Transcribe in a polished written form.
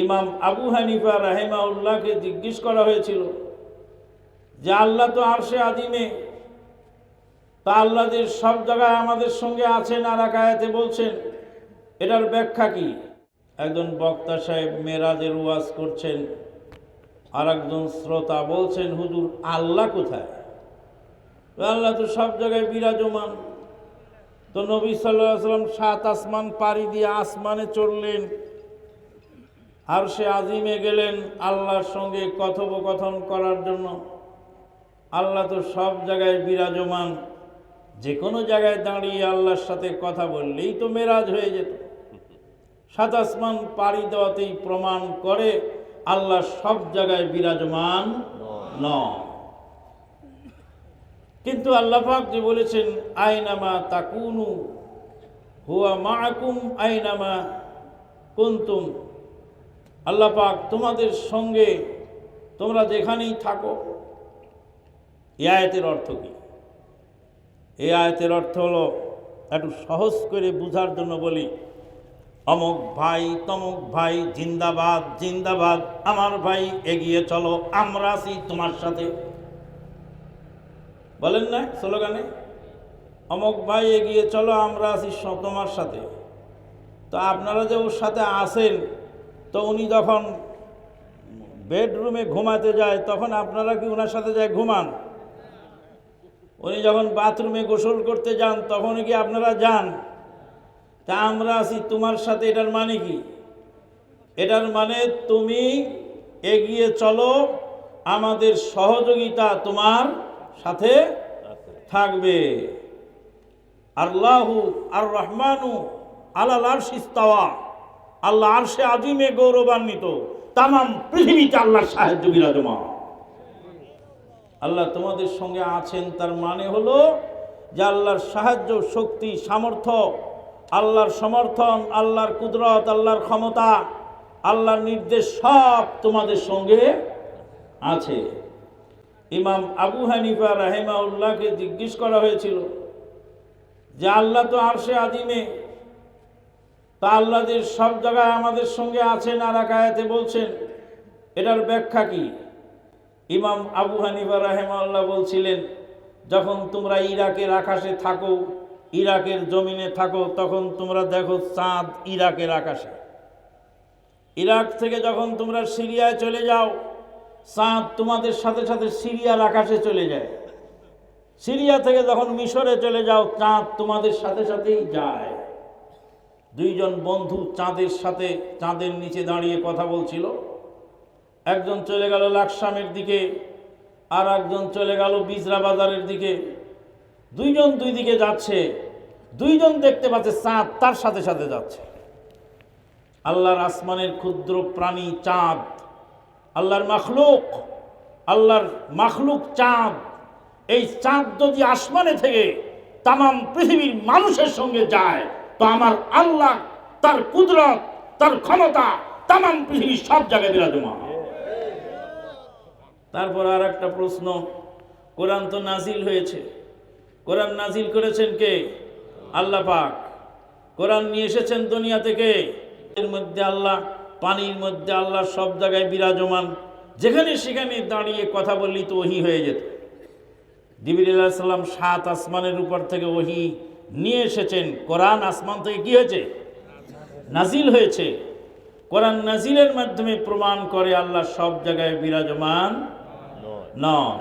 ইমাম আবু হানিফা রাহিমাহুল্লাহকে জিজ্ঞেস করা হয়েছিল যে আল্লাহ তো আরশে আজিমে, তা আল্লাহ যে সব জায়গায় আমাদের সঙ্গে আছেন আর এক আয়াতে বলছেন, এটার ব্যাখ্যা কি? একজন বক্তা সাহেব মেরাজের ওয়াজ করছেন, আর একজন শ্রোতা বলছেন, হুজুর আল্লাহ কোথায়? আল্লাহ তো সব জায়গায় বিরাজমান। তো নবী সাল্লাল্লাহু আলাইহি ওয়াসাল্লাম 7 আসমান পাড়ি দিয়ে আসমানে চড়লেন, আরশে আজিমে গেলেন আল্লাহর সঙ্গে কথোপকথন করার জন্য। আল্লাহ তো সব জায়গায় বিরাজমান, যে কোনো জায়গায় দাঁড়িয়ে আল্লাহর সাথে কথা বললেই তো মেরাজ হয়ে যেত। 7 আসমান পাড়ি দেওয়াতেই প্রমাণ করে আল্লাহ সব জায়গায় বিরাজমান নন। কিন্তু আল্লাহ পাক যে বলেছেন, আইনামা তাকুনু হুয়া মাআকুম আইনামা কুনতুম, আল্লাহ পাক তোমাদের সঙ্গে তোমরা যেখানেই থাকো। এই আয়াতের অর্থ কি? এই আয়াতের অর্থ হলো, একটু সহজ করে বুঝার জন্য বলি, অমুক ভাই তমুক ভাই জিন্দাবাদ জিন্দাবাদ, আমার ভাই এগিয়ে চলো, আমরা আছি তোমার সাথে। বলেন না স্লোগানে, অমুক ভাই এগিয়ে চলো, আমরা আছি তোমার সাথে। তো আপনারা যে ওর সাথে আসেন, তো উনি যখন বেডরুমে ঘুমাতে যায় তখন আপনারা কি ওনার সাথে যায় ঘুমান? উনি যখন বাথরুমে গোসল করতে যান তখন কি আপনারা যান? তা আমরা আছি তোমার সাথে, এটার মানে কি? এটার মানে তুমি এগিয়ে চলো, আমাদের সহযোগিতা তোমার সাথে থাকবে। আল্লাহু আর রহমানু আলাল আরশি ইস্তাওয়া, আল্লাহ আরশে আজিমে গৌরবান্বিত, তামাম পৃথিবীতে আল্লাহর সাহায্য বিরাজমান। আল্লাহ তোমাদের সঙ্গে আছেন, তার মানে হলো যে আল্লাহর সাহায্য, শক্তি, সামর্থ্য, আল্লাহর সমর্থন, আল্লাহর কুদরত, আল্লাহর ক্ষমতা, আল্লাহর নির্দেশ সব তোমাদের সঙ্গে আছে। ইমাম আবু হানিফা রাহিমাহুল্লাহকে জিজ্ঞেস করা হয়েছিল যে আল্লাহ তো আরশে আজিমে, তা আল্লাহ যে সব জায়গায় আমাদের সঙ্গে আছেন আর এক আয়াতে বলছেন, এটার ব্যাখ্যা কি? ইমাম আবু হানিফা রাহিমাহুল্লাহ বলছিলেন, যখন তোমরা ইরাকের আকাশে থাকো, ইরাকের জমিনে থাকো, তখন তোমরা দেখো চাঁদ ইরাকের আকাশে। ইরাক থেকে যখন তোমরা সিরিয়ায় চলে যাও, চাঁদ তোমাদের সাথে সাথে সিরিয়ার আকাশে চলে যায়। সিরিয়া থেকে যখন মিশরে চলে যাও, চাঁদ তোমাদের সাথে সাথেই যায়। দুইজন বন্ধু চাঁদের সাথে, চাঁদের নিচে দাঁড়িয়ে কথা বলছিল। একজন চলে গেল লাকসামের দিকে, আর একজন চলে গেল বিজরা বাজারের দিকে। দুইজন দুই দিকে যাচ্ছে, দুইজন দেখতে পাচ্ছে চাঁদ তার সাথে সাথে যাচ্ছে। আল্লাহর আসমানের ক্ষুদ্র প্রাণী চাঁদ, আল্লাহর মাখলুক চাঁদ। এই চাঁদ যদি আসমানে থেকে তামাম পৃথিবীর মানুষের সঙ্গে যায়, তো আমার আল্লাহ, তার কুদরত, তার ক্ষমতা তামাম পৃথিবীর সব জায়গায় বিরাজমান। তারপর আর একটা প্রশ্ন, কোরআন তো নাজিল হয়েছে, কোরআন নাজিল করেছেন কে? আল্লাহ পাক। কোরআন নিয়ে এসেছেন দুনিয়া থেকে। এর মধ্যে আল্লাহ, পানির মধ্যে আল্লাহ, সব জায়গায় বিরাজমান। যেখানে সেখানে দাঁড়িয়ে কথা বললেই তো ওহী হয়ে যেত। জিবরিল আলাইহিস সালাম 7 আসমানের উপর থেকে ওহী নিয়ে এসেছেন। কোরআন আসমান থেকে কি হয়েছে? নাজিল হয়েছে। কোরআন নাজিলের মাধ্যমে প্রমাণ করে আল্লাহ সব জায়গায় বিরাজমান নন।